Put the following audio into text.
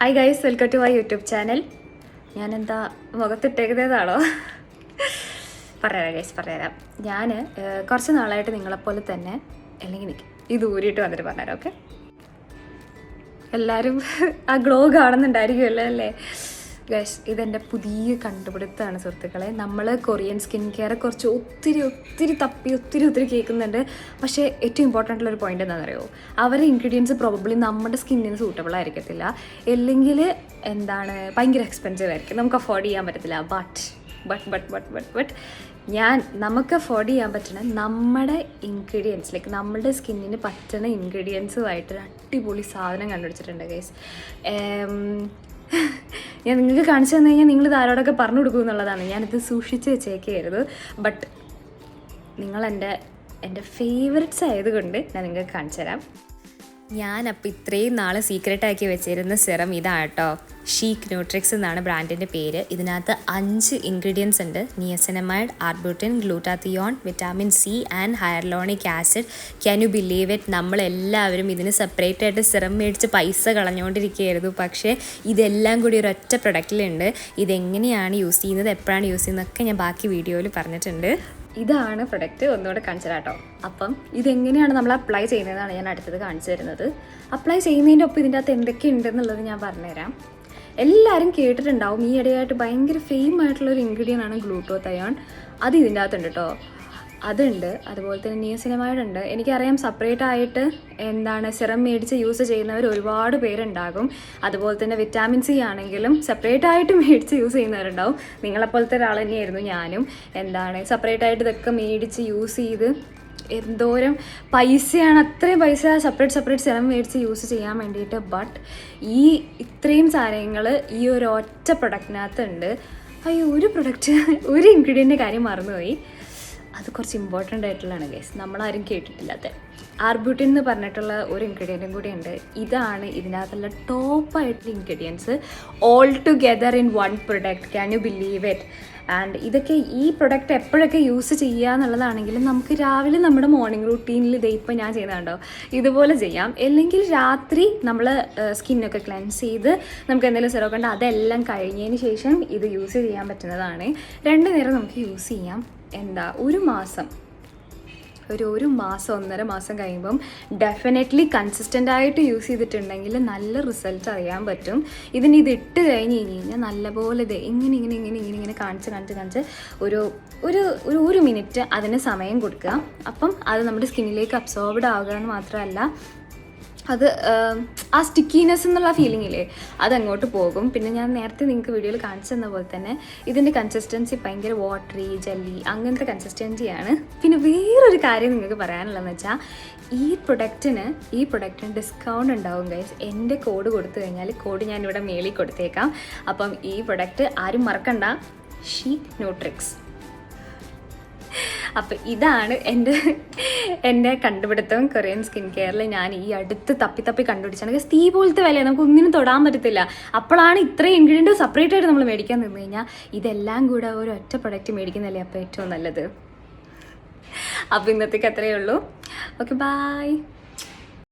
Hi guys, welcome to my YouTube channel. ഞാനെന്താ മുഖത്തിട്ടേക്കുന്നതാണോ? പറയാം. ഞാൻ കുറച്ച് നാളായിട്ട് നിങ്ങളെപ്പോലെ തന്നെ അല്ലെങ്കിൽ എനിക്ക് ഇത് ഊരിയിട്ട് വന്നിട്ട് പറഞ്ഞുതരാം. ഓക്കെ, എല്ലാവരും ആ ഗ്ലോ കാണുന്നുണ്ടായിരിക്കുമല്ലോ അല്ലേ? ഗൈസ്, ഇതെൻ്റെ പുതിയ കണ്ടുപിടുത്തമാണ് സുഹൃത്തുക്കളെ. നമ്മൾ കൊറിയൻ സ്കിൻ കെയർ കുറച്ച് ഒത്തിരി തപ്പി ഒത്തിരി കേൾക്കുന്നുണ്ട്. പക്ഷേ ഏറ്റവും ഇമ്പോർട്ടൻ്റ് ഉള്ളൊരു പോയിൻ്റ് എന്താണെന്ന് അറിയുമോ? അവരുടെ ഇൻഗ്രീഡിയൻസ് പ്രോബബ്ലി നമ്മുടെ സ്കിന്നിന് സൂട്ടബിൾ ആയിരിക്കത്തില്ല, അല്ലെങ്കിൽ ഭയങ്കര എക്സ്പെൻസീവ് ആയിരിക്കും, നമുക്ക് അഫോർഡ് ചെയ്യാൻ പറ്റത്തില്ല. ബട്ട് നമുക്ക് അഫോർഡ് ചെയ്യാൻ പറ്റുന്ന നമ്മുടെ ഇൻഗ്രീഡിയൻസ്, ലൈക്ക് നമ്മുടെ സ്കിന്നിന് പറ്റുന്ന ഇൻഗ്രീഡിയൻസുമായിട്ട് അടിപൊളി സാധനം കണ്ടുപിടിച്ചിട്ടുണ്ട് ഗൈസ്. ഞാൻ നിങ്ങൾക്ക് കാണിച്ചു തന്നു കഴിഞ്ഞാൽ നിങ്ങൾ ആരോടൊക്കെ പറഞ്ഞു കൊടുക്കും എന്നുള്ളതാണ്. ഞാനിത് സൂക്ഷിച്ച് വെച്ചേക്കായിരുന്നു. ബട്ട് നിങ്ങൾ എൻ്റെ ഫേവററ്റ്സ് ആയതുകൊണ്ട് ഞാൻ നിങ്ങൾക്ക് കാണിച്ചു തരാം. ഞാനപ്പോൾ ഇത്രയും നാൾ സീക്രട്ടാക്കി വെച്ചിരുന്ന സിറം ഇതാണ് കേട്ടോ. ഷീക്ക് ന്യൂട്രിക്സ് എന്നാണ് ബ്രാൻഡിൻ്റെ പേര്. ഇതിനകത്ത് 5 ഇൻഗ്രീഡിയൻസ് ഉണ്ട്: niacinamide, arbutin, glutathione, vitamin C and hyaluronic acid. Can you believe it? നമ്മളെല്ലാവരും ഇതിന് സെപ്പറേറ്റ് ആയിട്ട് സിറം മേടിച്ച് പൈസ കളഞ്ഞുകൊണ്ടിരിക്കുകയായിരുന്നു. പക്ഷേ ഇതെല്ലാം കൂടി ഒരൊറ്റ പ്രൊഡക്റ്റിലുണ്ട്. ഇതെങ്ങനെയാണ് യൂസ് ചെയ്യുന്നത്, എപ്പോഴാണ് യൂസ് ചെയ്യുന്നതൊക്കെ ഞാൻ ബാക്കി വീഡിയോയിൽ പറഞ്ഞിട്ടുണ്ട്. ഇതാണ് പ്രൊഡക്റ്റ്, ഒന്നുകൂടെ കാണിച്ചു തരാം കേട്ടോ. അപ്പം ഇതെങ്ങനെയാണ് നമ്മൾ അപ്ലൈ ചെയ്യുന്നതാണ് ഞാൻ അടുത്തത് കാണിച്ചു തരുന്നത്. അപ്ലൈ ചെയ്യുന്നതിൻ്റെ ഒപ്പം ഇതിൻ്റെ അകത്ത് എന്തൊക്കെ ഉണ്ടെന്നുള്ളത് ഞാൻ പറഞ്ഞുതരാം. എല്ലാവരും കേട്ടിട്ടുണ്ടാവും, ഈ ഇടയായിട്ട് ഭയങ്കര ഫെയിം ആയിട്ടുള്ളൊരു ഇൻഗ്രീഡിയൻ്റ് ആണ് ഗ്ലൂട്ടാത്തിയോൺ. അത് ഇതിൻ്റെ അകത്തുണ്ട് കേട്ടോ. അതുണ്ട്. അതുപോലെ തന്നെ നിയസിനമൈഡ് ഉണ്ട്. എനിക്കറിയാം സെപ്പറേറ്റ് ആയിട്ട് സിറം മേടിച്ച് യൂസ് ചെയ്യുന്നവർ ഒരുപാട് പേരുണ്ടാകും. അതുപോലെ തന്നെ വിറ്റാമിൻ സി ആണെങ്കിലും സെപ്പറേറ്റ് ആയിട്ട് മേടിച്ച് യൂസ് ചെയ്യുന്നവരുണ്ടാവും. നിങ്ങളെപ്പോലത്തെ ഒരാൾ തന്നെയായിരുന്നു ഞാനും. സെപ്പറേറ്റ് ആയിട്ട് ഇതൊക്കെ മേടിച്ച് യൂസ് ചെയ്ത് എന്തോരം പൈസയാണ്, അത്രയും പൈസ സെപ്പറേറ്റ് സിറം മേടിച്ച് യൂസ് ചെയ്യാൻ വേണ്ടിയിട്ട്. ബട്ട് ഇത്രയും സാധനങ്ങൾ ഈ ഒരു ഒറ്റ പ്രൊഡക്റ്റിനകത്തുണ്ട്. ഒരു ഇൻഗ്രീഡിയൻ്റെ കാര്യം മറന്നുപോയി. അത് കുറച്ച് ഇമ്പോർട്ടൻ്റ് ആയിട്ടുള്ളതാണ് ഗൈസ്, നമ്മളാരും കേട്ടിട്ടില്ലാത്ത ആർബുട്ടിൻ എന്ന് പറഞ്ഞിട്ടുള്ള ഒരു ഇൻഗ്രീഡിയൻറ്റും കൂടി ഉണ്ട്. ഇതാണ് ഇതിനകത്തുള്ള ടോപ്പായിട്ടുള്ള ingredients all together in one product. Can you believe it? And ഇതൊക്കെ ഈ പ്രൊഡക്റ്റ് എപ്പോഴൊക്കെ യൂസ് ചെയ്യുക എന്നുള്ളതാണെങ്കിലും നമുക്ക് രാവിലെ നമ്മുടെ മോർണിംഗ് റൂട്ടീനിൽ ഇപ്പം ഞാൻ ചെയ്യുന്നുണ്ടോ ഇതുപോലെ ചെയ്യാം. അല്ലെങ്കിൽ രാത്രി നമ്മൾ സ്കിന്നൊക്കെ ക്ലെൻസ് ചെയ്ത് നമുക്ക് എന്തെങ്കിലും സിറം ഉണ്ട് അതെല്ലാം കഴിഞ്ഞതിന് ശേഷം ഇത് യൂസ് ചെയ്യാൻ പറ്റുന്നതാണ്. 2 നേരം നമുക്ക് യൂസ് ചെയ്യാം. ഒരു മാസം 1.5 മാസം കഴിയുമ്പം ഡെഫിനറ്റ്ലി കൺസിസ്റ്റൻ്റ് ആയിട്ട് യൂസ് ചെയ്തിട്ടുണ്ടെങ്കിൽ നല്ല റിസൾട്ട് അറിയാൻ പറ്റും. ഇത് ഇട്ട് കഴിഞ്ഞാൽ നല്ലപോലെ ഇങ്ങനെ കാണിച്ച് ഒരു മിനിറ്റ് അതിന് സമയം കൊടുക്കുക. അപ്പം അത് നമ്മുടെ സ്കിന്നിലേക്ക് അബ്സോർബ്ഡ് ആകുക എന്ന് മാത്രമല്ല, അത് ആ സ്റ്റിക്കിനെസ് എന്നുള്ള ഫീലിങ്ങില്ലേ അതങ്ങോട്ട് പോകും. പിന്നെ ഞാൻ നേരത്തെ നിങ്ങൾക്ക് വീഡിയോയിൽ കാണിച്ചു തന്ന പോലെ തന്നെ ഇതിൻ്റെ കൺസിസ്റ്റൻസി ഭയങ്കര വാട്ടറി ജെല്ലി അങ്ങനത്തെ കൺസിസ്റ്റൻസിയാണ്. പിന്നെ വേറൊരു കാര്യം നിങ്ങൾക്ക് പറയാനുള്ളതെന്ന് വെച്ചാൽ ഈ പ്രൊഡക്റ്റിന് ഡിസ്കൗണ്ട് ഉണ്ടാവും ഗൈസ്. എൻ്റെ കോഡ് കൊടുത്തു കഴിഞ്ഞാൽ കോഡ് ഞാനിവിടെ മേളിൽ കൊടുത്തേക്കാം. അപ്പം ഈ പ്രൊഡക്റ്റ് ആരും മറക്കണ്ട, ഷീക്ക് ന്യൂട്രിക്സ്. അപ്പം ഇതാണ് എൻ്റെ കണ്ടുപിടുത്തം കൊറിയൻ സ്കിൻ കെയറിൽ. ഞാൻ ഈ അടുത്ത് തപ്പി കണ്ടുപിടിച്ചാണ്. തീ പോലത്തെ വില, നമുക്ക് ഒന്നിനും തൊടാൻ പറ്റത്തില്ല. അപ്പോഴാണ് ഇത്രയും ഇൻഗ്രീഡിയൻറ്റ് സെപ്പറേറ്റ് ആയിട്ട് നമ്മൾ മേടിക്കാൻ നിന്ന് കഴിഞ്ഞാൽ ഇതെല്ലാം കൂടെ ഒരു ഒറ്റ പ്രൊഡക്റ്റ് മേടിക്കുന്നതല്ലേ അപ്പോൾ ഏറ്റവും നല്ലത്. അപ്പോൾ ഇന്നത്തേക്ക് അത്രയേ ഉള്ളൂ. Okay, by.